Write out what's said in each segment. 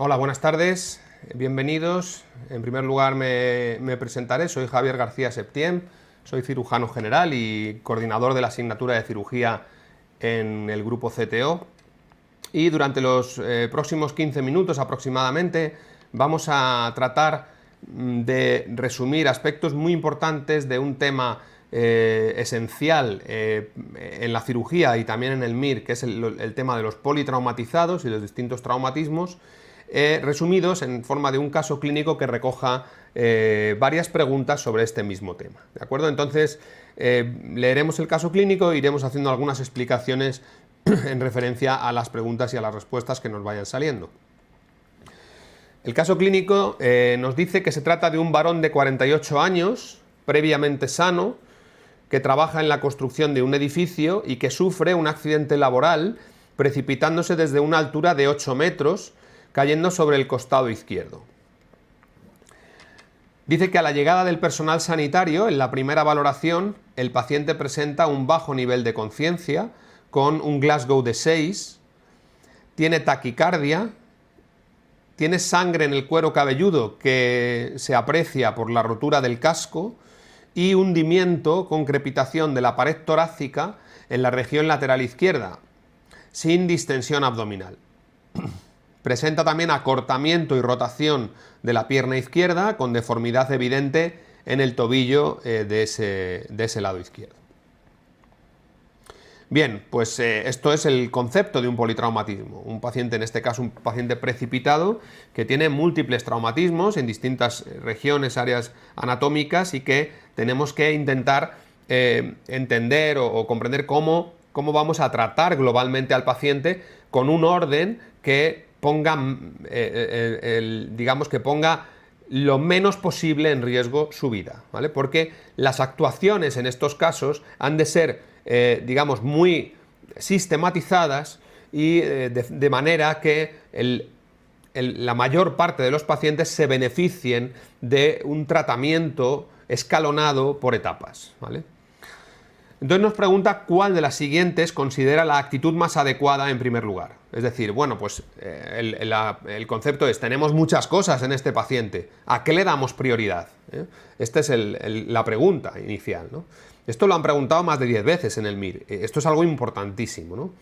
Hola, buenas tardes, bienvenidos. En primer lugar me presentaré, soy Javier García Septién, soy cirujano general y coordinador de la asignatura de cirugía en el grupo CTO. Y durante los próximos 15 minutos aproximadamente vamos a tratar de resumir aspectos muy importantes de un tema esencial en la cirugía y también en el MIR, que es el tema de los politraumatizados y los distintos traumatismos, resumidos en forma de un caso clínico que recoja varias preguntas sobre este mismo tema. ¿De acuerdo? Entonces, leeremos el caso clínico e iremos haciendo algunas explicaciones en referencia a las preguntas y a las respuestas que nos vayan saliendo. El caso clínico nos dice que se trata de un varón de 48 años, previamente sano, que trabaja en la construcción de un edificio y que sufre un accidente laboral precipitándose desde una altura de 8 metros, cayendo sobre el costado izquierdo. Dice que a la llegada del personal sanitario, en la primera valoración, el paciente presenta un bajo nivel de conciencia, con un Glasgow de 6, tiene taquicardia, tiene sangre en el cuero cabelludo que se aprecia por la rotura del casco y hundimiento con crepitación de la pared torácica en la región lateral izquierda, sin distensión abdominal. Presenta también acortamiento y rotación de la pierna izquierda con deformidad evidente en el tobillo de ese lado izquierdo. Bien, pues esto es el concepto de un politraumatismo. Un paciente, en este caso un paciente precipitado, que tiene múltiples traumatismos en distintas regiones, áreas anatómicas y que tenemos que intentar entender o comprender cómo vamos a tratar globalmente al paciente con un orden que ponga, digamos que ponga lo menos posible en riesgo su vida, ¿vale? Porque las actuaciones en estos casos han de ser digamos, muy sistematizadas y de manera que la mayor parte de los pacientes se beneficien de un tratamiento escalonado por etapas, ¿vale? Entonces nos pregunta cuál de las siguientes considera la actitud más adecuada en primer lugar. Es decir, bueno, pues el concepto es, tenemos muchas cosas en este paciente, ¿a qué le damos prioridad? Esta es la pregunta inicial, ¿no? Esto lo han preguntado más de 10 veces en el MIR. Esto es algo importantísimo, ¿no?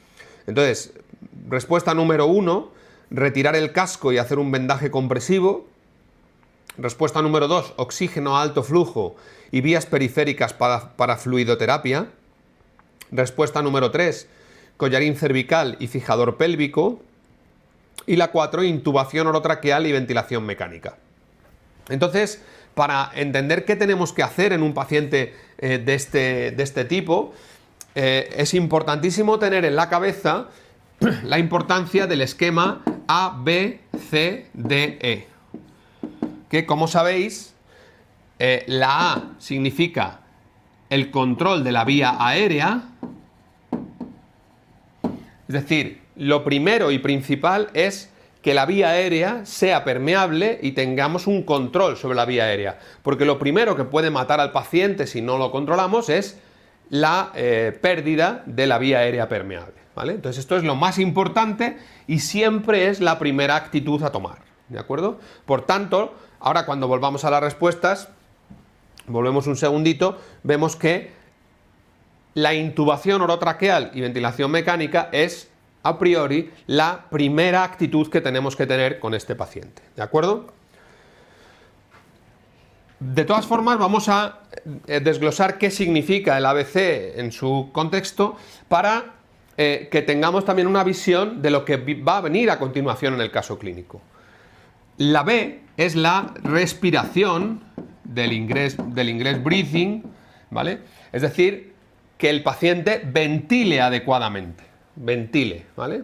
Entonces, respuesta número 1, retirar el casco y hacer un vendaje compresivo. Respuesta número 2, oxígeno a alto flujo y vías periféricas para fluidoterapia. Respuesta número 3, collarín cervical y fijador pélvico. Y la 4, intubación orotraqueal y ventilación mecánica. Entonces, para entender qué tenemos que hacer en un paciente de este tipo, es importantísimo tener en la cabeza la importancia del esquema A, B, C, D, E. Que, como sabéis, la A significa el control de la vía aérea, es decir, lo primero y principal es que la vía aérea sea permeable y tengamos un control sobre la vía aérea, porque lo primero que puede matar al paciente si no lo controlamos es la pérdida de la vía aérea permeable, ¿vale? Entonces esto es lo más importante y siempre es la primera actitud a tomar, ¿de acuerdo? Por tanto, ahora cuando volvamos a las respuestas, volvemos un segundito, vemos que la intubación orotraqueal y ventilación mecánica es a priori la primera actitud que tenemos que tener con este paciente, ¿de acuerdo? De todas formas, vamos a desglosar qué significa el ABC en su contexto para que tengamos también una visión de lo que va a venir a continuación en el caso clínico. La B es la respiración del inglés breathing, ¿vale? Es decir, que el paciente ventile adecuadamente. Ventile, ¿vale?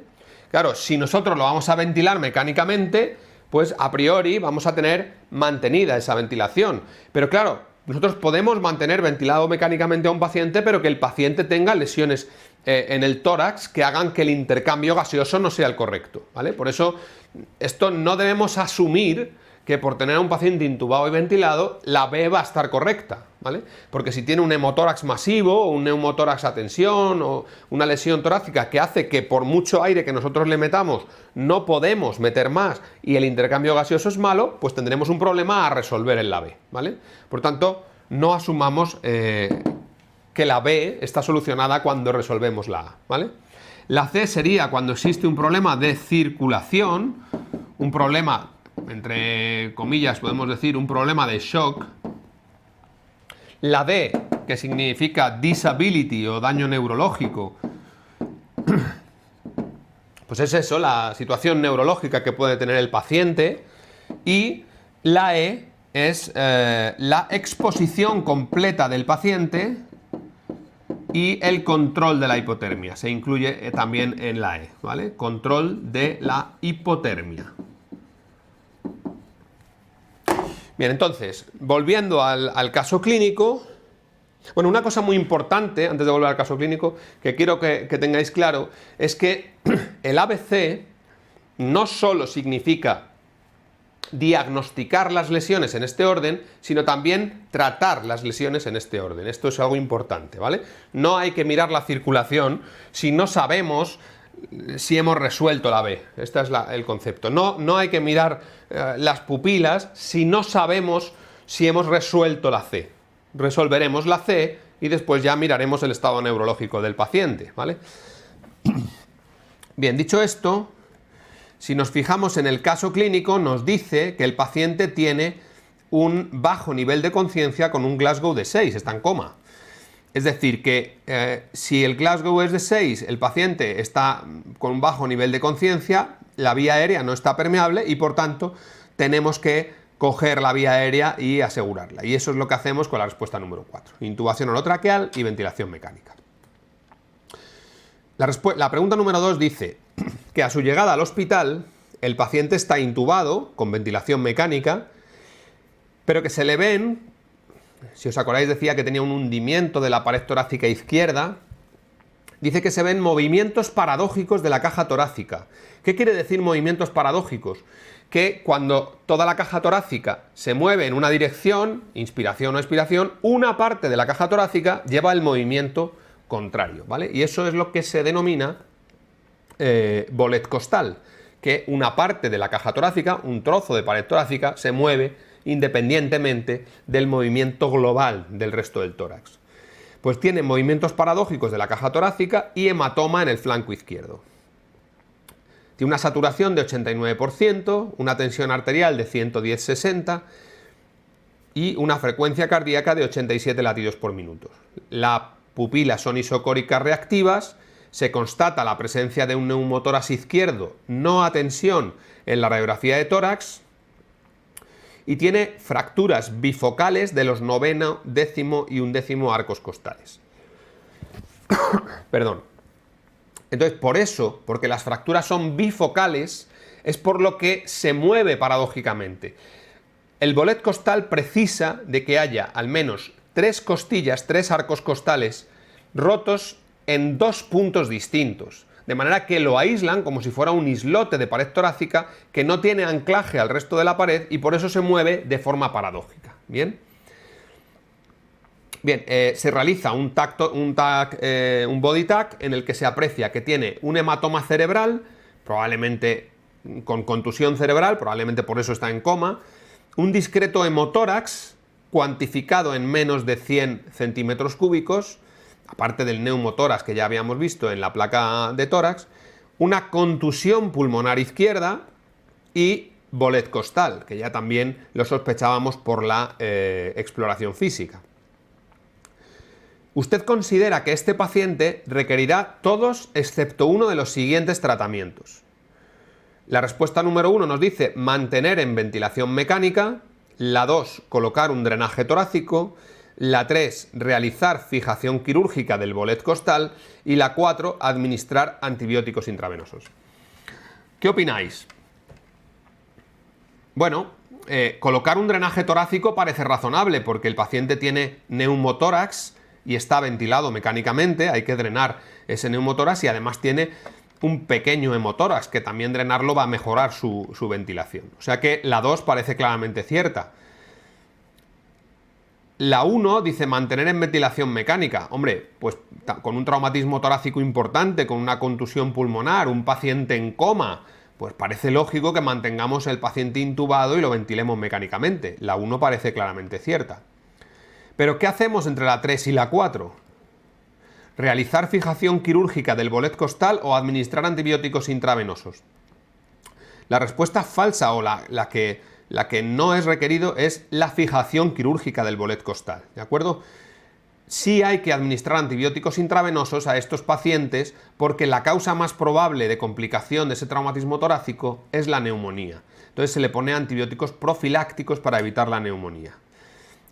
Claro, si nosotros lo vamos a ventilar mecánicamente, pues a priori vamos a tener mantenida esa ventilación. Pero claro, nosotros podemos mantener ventilado mecánicamente a un paciente, pero que el paciente tenga lesiones en el tórax que hagan que el intercambio gaseoso no sea el correcto, ¿vale? Por eso, esto no debemos asumir que por tener a un paciente intubado y ventilado, la B va a estar correcta, ¿vale? Porque si tiene un hemotórax masivo, o un neumotórax a tensión, o una lesión torácica que hace que por mucho aire que nosotros le metamos, no podemos meter más y el intercambio gaseoso es malo, pues tendremos un problema a resolver en la B, ¿vale? Por tanto, no asumamos que la B está solucionada cuando resolvemos la A, ¿vale? La C sería cuando existe un problema de circulación, un problema, entre comillas podemos decir, un problema de shock. La D, que significa disability o daño neurológico, pues es eso, la situación neurológica que puede tener el paciente. Y la E es la exposición completa del paciente y el control de la hipotermia. Se incluye también en la E, ¿vale? Control de la hipotermia. Bien, entonces, volviendo al caso clínico, bueno, una cosa muy importante, antes de volver al caso clínico, que quiero que tengáis claro, es que el ABC no solo significa diagnosticar las lesiones en este orden, sino también tratar las lesiones en este orden. Esto es algo importante, ¿vale? No hay que mirar la circulación si no sabemos si hemos resuelto la B. Este es el concepto. No hay que mirar las pupilas si no sabemos si hemos resuelto la C. Resolveremos la C y después ya miraremos el estado neurológico del paciente, ¿vale? Bien, dicho esto, si nos fijamos en el caso clínico, nos dice que el paciente tiene un bajo nivel de conciencia con un Glasgow de 6, está en coma. Es decir, que si el Glasgow es de 6, el paciente está con un bajo nivel de conciencia, la vía aérea no está permeable y por tanto tenemos que coger la vía aérea y asegurarla. Y eso es lo que hacemos con la respuesta número 4. Intubación orotraqueal y ventilación mecánica. La pregunta número 2 dice que a su llegada al hospital el paciente está intubado con ventilación mecánica, pero que se le ven, si os acordáis decía que tenía un hundimiento de la pared torácica izquierda, dice que se ven movimientos paradójicos de la caja torácica. ¿Qué quiere decir movimientos paradójicos? Que cuando toda la caja torácica se mueve en una dirección, inspiración o expiración, una parte de la caja torácica lleva el movimiento contrario, ¿vale? Y eso es lo que se denomina bolet costal, que una parte de la caja torácica, un trozo de pared torácica, se mueve independientemente del movimiento global del resto del tórax. Pues tiene movimientos paradójicos de la caja torácica y hematoma en el flanco izquierdo. Tiene una saturación de 89%, una tensión arterial de 110/60 y una frecuencia cardíaca de 87 latidos por minuto. Las pupilas son isocóricas reactivas, se constata la presencia de un neumotórax izquierdo no a tensión en la radiografía de tórax y tiene fracturas bifocales de los 9º, 10º y 11º arcos costales. Perdón. Entonces, por eso, porque las fracturas son bifocales, es por lo que se mueve paradójicamente. El bolet costal precisa de que haya al menos 3 costillas, 3 arcos costales rotos en 2 puntos distintos, de manera que lo aíslan como si fuera un islote de pared torácica que no tiene anclaje al resto de la pared y por eso se mueve de forma paradójica. ¿Bien? Bien, se realiza un body tag en el que se aprecia que tiene un hematoma cerebral, probablemente con contusión cerebral, probablemente por eso está en coma, un discreto hemotórax cuantificado en menos de 100 centímetros cúbicos, aparte del neumotórax que ya habíamos visto en la placa de tórax, una contusión pulmonar izquierda y bolet costal, que ya también lo sospechábamos por la exploración física. Usted considera que este paciente requerirá todos excepto uno de los siguientes tratamientos. La respuesta número 1 nos dice mantener en ventilación mecánica, la 2 colocar un drenaje torácico, la 3 realizar fijación quirúrgica del bolet costal y la 4 administrar antibióticos intravenosos. ¿Qué opináis? Bueno, colocar un drenaje torácico parece razonable porque el paciente tiene neumotórax y está ventilado mecánicamente, hay que drenar ese neumotórax y además tiene un pequeño hemotórax, que también drenarlo va a mejorar su ventilación. O sea que la 2 parece claramente cierta. La 1 dice mantener en ventilación mecánica. Hombre, pues con un traumatismo torácico importante, con una contusión pulmonar, un paciente en coma, pues parece lógico que mantengamos el paciente intubado y lo ventilemos mecánicamente. La 1 parece claramente cierta. Pero ¿qué hacemos entre la 3 y la 4? ¿Realizar fijación quirúrgica del bolet costal o administrar antibióticos intravenosos? La respuesta falsa o la que no es requerido es la fijación quirúrgica del bolet costal, ¿de acuerdo? Sí hay que administrar antibióticos intravenosos a estos pacientes porque la causa más probable de complicación de ese traumatismo torácico es la neumonía. Entonces se le pone antibióticos profilácticos para evitar la neumonía.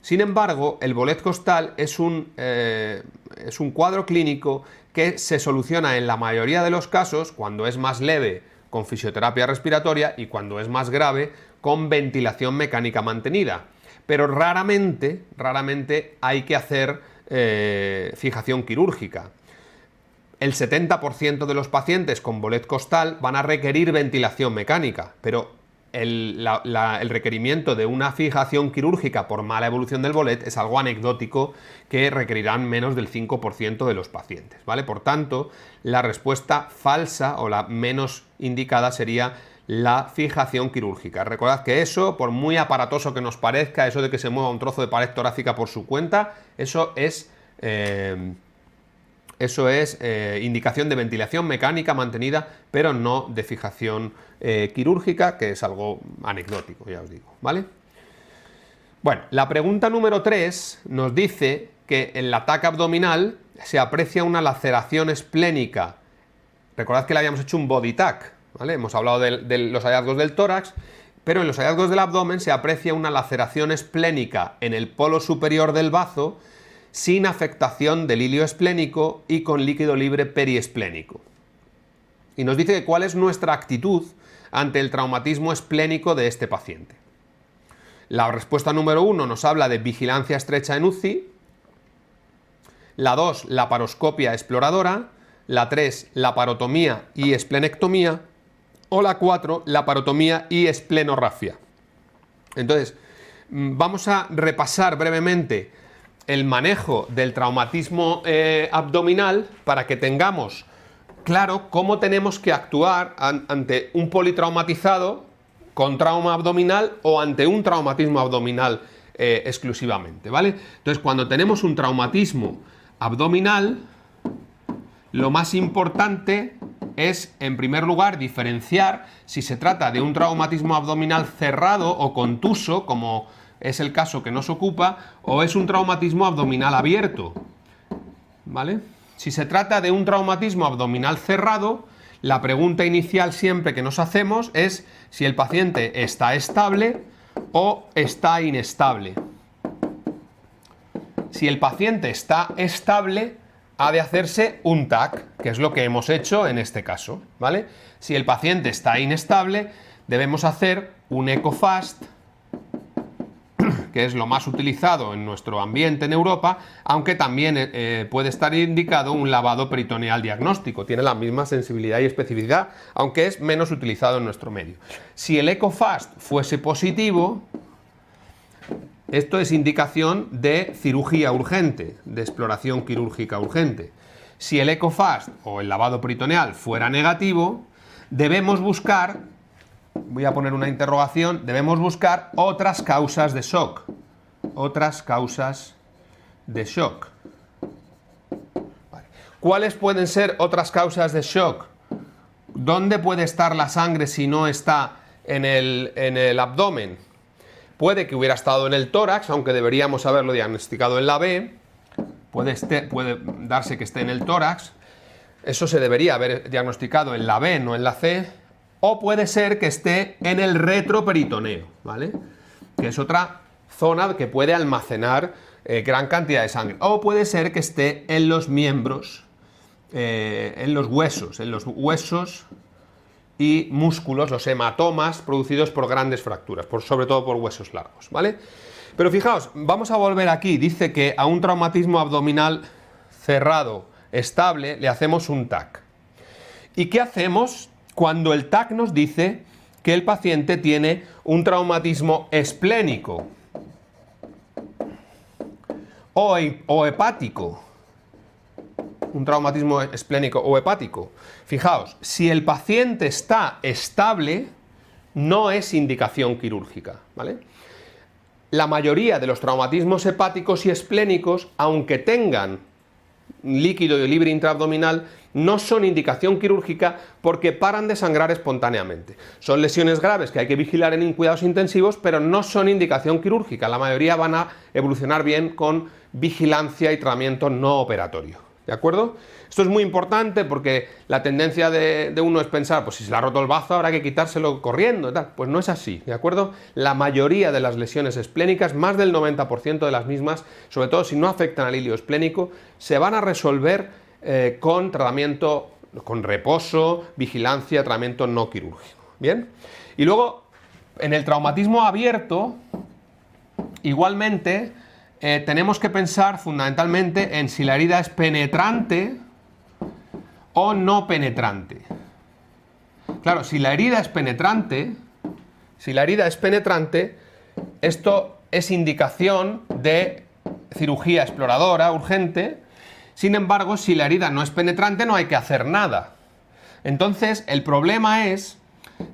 Sin embargo, el bolet costal es un cuadro clínico que se soluciona en la mayoría de los casos, cuando es más leve, con fisioterapia respiratoria, y cuando es más grave, con ventilación mecánica mantenida. Pero raramente hay que hacer fijación quirúrgica. El 70% de los pacientes con bolet costal van a requerir ventilación mecánica, pero el requerimiento de una fijación quirúrgica por mala evolución del bolet es algo anecdótico que requerirán menos del 5% de los pacientes, ¿vale? Por tanto, la respuesta falsa o la menos indicada sería la fijación quirúrgica. Recordad que eso, por muy aparatoso que nos parezca, eso de que se mueva un trozo de pared torácica por su cuenta, eso es indicación de ventilación mecánica mantenida, pero no de fijación quirúrgica, que es algo anecdótico, ya os digo, ¿vale? Bueno, la pregunta número 3 nos dice que en la TAC abdominal se aprecia una laceración esplénica. Recordad que le habíamos hecho un body TAC, ¿vale? Hemos hablado de los hallazgos del tórax, pero en los hallazgos del abdomen se aprecia una laceración esplénica en el polo superior del bazo, sin afectación del hilio esplénico y con líquido libre periesplénico. Y nos dice cuál es nuestra actitud ante el traumatismo esplénico de este paciente. La respuesta número 1 nos habla de vigilancia estrecha en UCI, la 2, laparoscopia exploradora, la 3, laparotomía y esplenectomía, o la 4, laparotomía y esplenorrafia. Entonces, vamos a repasar brevemente el manejo del traumatismo abdominal para que tengamos claro cómo tenemos que actuar ante un politraumatizado con trauma abdominal o ante un traumatismo abdominal exclusivamente, ¿vale? Entonces, cuando tenemos un traumatismo abdominal, lo más importante es, en primer lugar, diferenciar si se trata de un traumatismo abdominal cerrado o contuso, como es el caso que nos ocupa, o es un traumatismo abdominal abierto, ¿vale? Si se trata de un traumatismo abdominal cerrado, la pregunta inicial siempre que nos hacemos es si el paciente está estable o está inestable. Si el paciente está estable, ha de hacerse un TAC, que es lo que hemos hecho en este caso, ¿vale? Si el paciente está inestable, debemos hacer un EcoFast, que es lo más utilizado en nuestro ambiente en Europa, aunque también puede estar indicado un lavado peritoneal diagnóstico. Tiene la misma sensibilidad y especificidad, aunque es menos utilizado en nuestro medio. Si el EcoFast fuese positivo, esto es indicación de cirugía urgente, de exploración quirúrgica urgente. Si el EcoFast o el lavado peritoneal fuera negativo, debemos buscar, voy a poner una interrogación, debemos buscar otras causas de shock. Otras causas de shock. Vale. ¿Cuáles pueden ser otras causas de shock? ¿Dónde puede estar la sangre si no está en el abdomen? Puede que hubiera estado en el tórax, aunque deberíamos haberlo diagnosticado en la B. Puede darse que esté en el tórax. Eso se debería haber diagnosticado en la B, no en la C. O puede ser que esté en el retroperitoneo, ¿vale? Que es otra zona que puede almacenar gran cantidad de sangre. O puede ser que esté en los miembros, en los huesos y músculos, los hematomas producidos por grandes fracturas, sobre todo por huesos largos, ¿vale? Pero fijaos, vamos a volver aquí. Dice que a un traumatismo abdominal cerrado, estable, le hacemos un TAC. ¿Y qué hacemos cuando el TAC nos dice que el paciente tiene un traumatismo esplénico o hepático? Un traumatismo esplénico o hepático. Fijaos, si el paciente está estable, no es indicación quirúrgica, ¿vale? La mayoría de los traumatismos hepáticos y esplénicos, aunque tengan líquido libre intraabdominal, no son indicación quirúrgica porque paran de sangrar espontáneamente. Son lesiones graves que hay que vigilar en cuidados intensivos, pero no son indicación quirúrgica. La mayoría van a evolucionar bien con vigilancia y tratamiento no operatorio. ¿De acuerdo? Esto es muy importante porque la tendencia de uno es pensar, pues si se le ha roto el bazo habrá que quitárselo corriendo y tal. Pues no es así, ¿de acuerdo? La mayoría de las lesiones esplénicas, más del 90% de las mismas, sobre todo si no afectan al hilio esplénico, se van a resolver con tratamiento, con reposo, vigilancia, tratamiento no quirúrgico. ¿Bien? Y luego, en el traumatismo abierto, igualmente, tenemos que pensar fundamentalmente en si la herida es penetrante o no penetrante. Claro, si la herida es penetrante, esto es indicación de cirugía exploradora urgente. Sin embargo, si la herida no es penetrante, no hay que hacer nada. Entonces, el problema es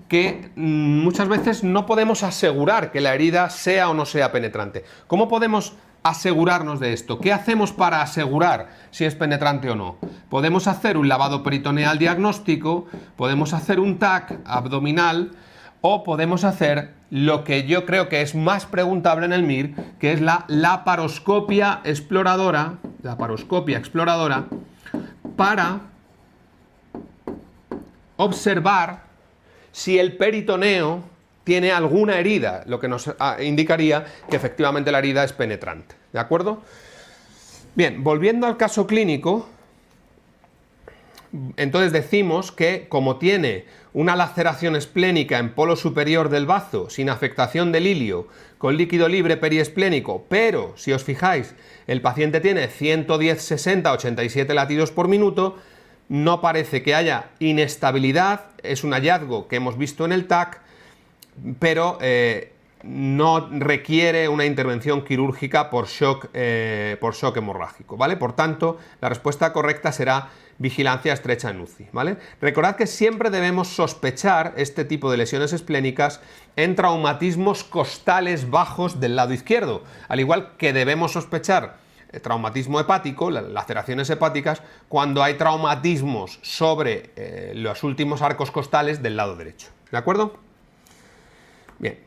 que muchas veces no podemos asegurar que la herida sea o no sea penetrante. ¿Cómo podemos asegurarnos de esto? ¿Qué hacemos para asegurar si es penetrante o no? Podemos hacer un lavado peritoneal diagnóstico, podemos hacer un TAC abdominal o podemos hacer lo que yo creo que es más preguntable en el MIR, que es la laparoscopia exploradora, para observar si el peritoneo tiene alguna herida, lo que nos indicaría que efectivamente la herida es penetrante. ¿De acuerdo? Bien, volviendo al caso clínico, entonces decimos que como tiene una laceración esplénica en polo superior del bazo, sin afectación del hilio, con líquido libre periesplénico, pero, si os fijáis, el paciente tiene 110, 60, 87 latidos por minuto, no parece que haya inestabilidad, es un hallazgo que hemos visto en el TAC, pero no requiere una intervención quirúrgica por shock hemorrágico, ¿vale? Por tanto, la respuesta correcta será vigilancia estrecha en UCI, ¿vale? Recordad que siempre debemos sospechar este tipo de lesiones esplénicas en traumatismos costales bajos del lado izquierdo, al igual que debemos sospechar traumatismo hepático, laceraciones hepáticas, cuando hay traumatismos sobre los últimos arcos costales del lado derecho, ¿de acuerdo? Bien.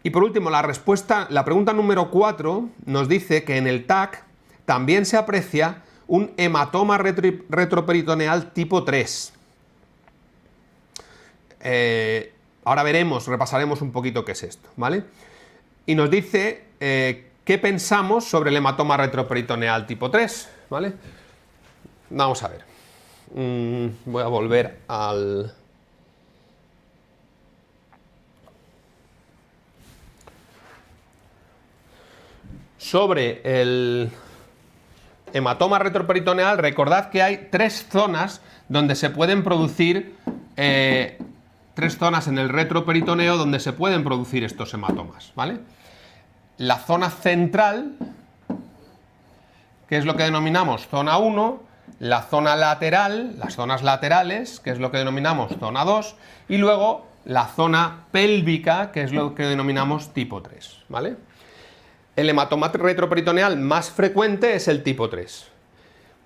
Y por último, la pregunta número 4 nos dice que en el TAC también se aprecia un hematoma retroperitoneal tipo 3. Ahora repasaremos un poquito qué es esto, ¿vale? Y nos dice qué pensamos sobre el hematoma retroperitoneal tipo 3, ¿vale? Vamos a ver. Voy a volver al... Sobre el hematoma retroperitoneal, recordad que hay tres zonas donde se pueden producir, tres zonas en el retroperitoneo donde se pueden producir estos hematomas, ¿vale? La zona central, que es lo que denominamos zona 1, la zona lateral, las zonas laterales, que es lo que denominamos zona 2, y luego la zona pélvica, que es lo que denominamos tipo 3, ¿vale? El hematoma retroperitoneal más frecuente es el tipo 3.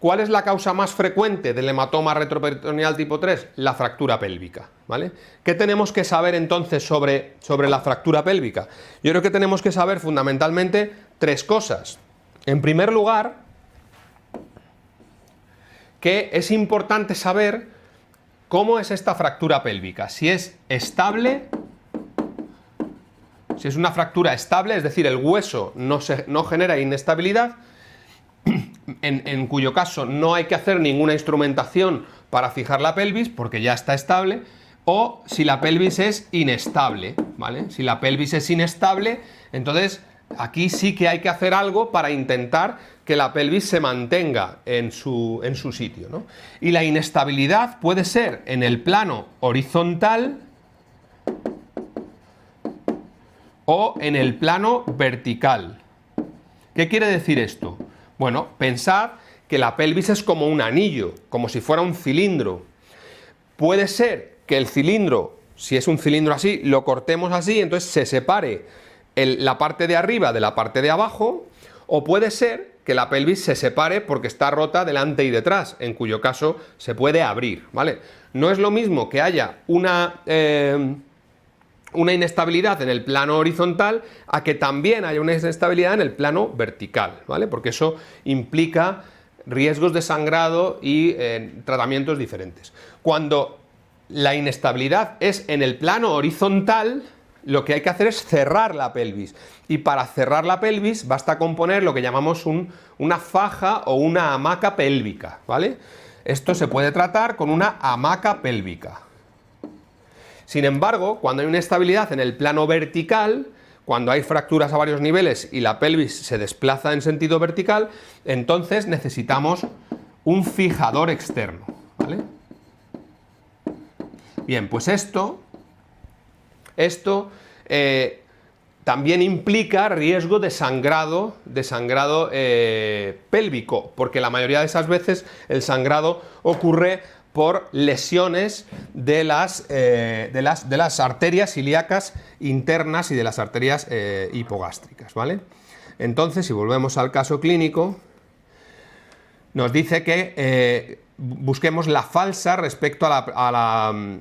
¿Cuál es la causa más frecuente del hematoma retroperitoneal tipo 3? La fractura pélvica, ¿vale? ¿Qué tenemos que saber entonces sobre la fractura pélvica? Yo creo que tenemos que saber fundamentalmente tres cosas. En primer lugar, que es importante saber cómo es esta fractura pélvica, si es estable. Si es una fractura estable, es decir, el hueso no genera inestabilidad, en cuyo caso no hay que hacer ninguna instrumentación para fijar la pelvis porque ya está estable, o si la pelvis es inestable, ¿vale? Si la pelvis es inestable, entonces aquí sí que hay que hacer algo para intentar que la pelvis se mantenga en su sitio, ¿no? Y la inestabilidad puede ser en el plano horizontal o en el plano vertical. ¿Qué quiere decir esto? Bueno, pensad que la pelvis es como un anillo, como si fuera un cilindro. Puede ser que el cilindro, si es un cilindro así, lo cortemos así, entonces se separe la parte de arriba de la parte de abajo, o puede ser que la pelvis se separe porque está rota delante y detrás, en cuyo caso se puede abrir, ¿vale? No es lo mismo que haya una inestabilidad en el plano horizontal a que también haya una inestabilidad en el plano vertical, ¿vale? Porque eso implica riesgos de sangrado y tratamientos diferentes. Cuando la inestabilidad es en el plano horizontal, lo que hay que hacer es cerrar la pelvis. Y para cerrar la pelvis basta con poner lo que llamamos una faja o una hamaca pélvica, ¿vale? Esto se puede tratar con una hamaca pélvica. Sin embargo, cuando hay una inestabilidad en el plano vertical, cuando hay fracturas a varios niveles y la pelvis se desplaza en sentido vertical, entonces necesitamos un fijador externo, ¿vale? Bien, pues esto también implica riesgo de sangrado pélvico, porque la mayoría de esas veces el sangrado ocurre por lesiones de las arterias ilíacas internas y de las arterias hipogástricas, ¿vale? Entonces, si volvemos al caso clínico, nos dice que busquemos la falsa respecto al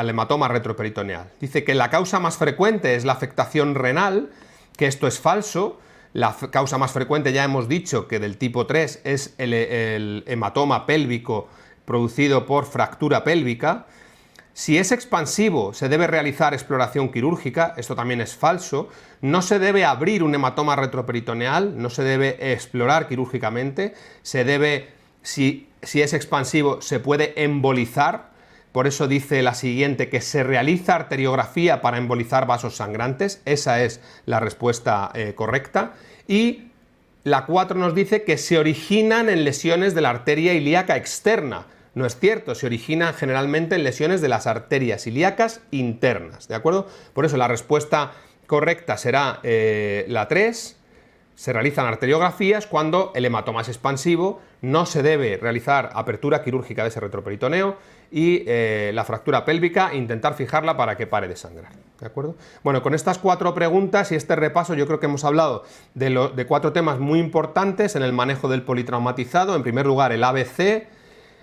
hematoma retroperitoneal. Dice que la causa más frecuente es la afectación renal, que esto es falso. La causa más frecuente, ya hemos dicho, que del tipo 3 es el hematoma pélvico producido por fractura pélvica. Si es expansivo, se debe realizar exploración quirúrgica, esto también es falso. No se debe abrir un hematoma retroperitoneal, no se debe explorar quirúrgicamente, si es expansivo, se puede embolizar. Por eso dice la siguiente, que se realiza arteriografía para embolizar vasos sangrantes. Esa es la respuesta correcta. Y la 4 nos dice que se originan en lesiones de la arteria ilíaca externa. No es cierto, se originan generalmente en lesiones de las arterias ilíacas internas, ¿de acuerdo? Por eso la respuesta correcta será la 3. Se realizan arteriografías cuando el hematoma es expansivo, no se debe realizar apertura quirúrgica de ese retroperitoneo y la fractura pélvica, intentar fijarla para que pare de sangrar, ¿de acuerdo? Bueno, con estas 4 preguntas y este repaso yo creo que hemos hablado de 4 temas muy importantes en el manejo del politraumatizado. En primer lugar, el ABC.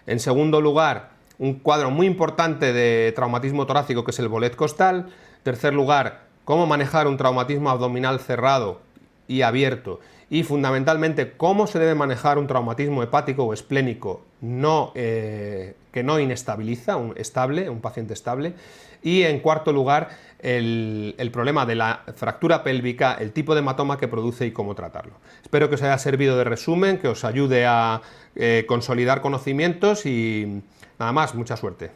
En segundo lugar, un cuadro muy importante de traumatismo torácico que es el bolet costal. En tercer lugar, cómo manejar un traumatismo abdominal cerrado y abierto. Y fundamentalmente, cómo se debe manejar un traumatismo hepático o esplénico que no inestabiliza, un paciente estable. Y en cuarto lugar, el problema de la fractura pélvica, el tipo de hematoma que produce y cómo tratarlo. Espero que os haya servido de resumen, que os ayude a consolidar conocimientos y nada más, mucha suerte.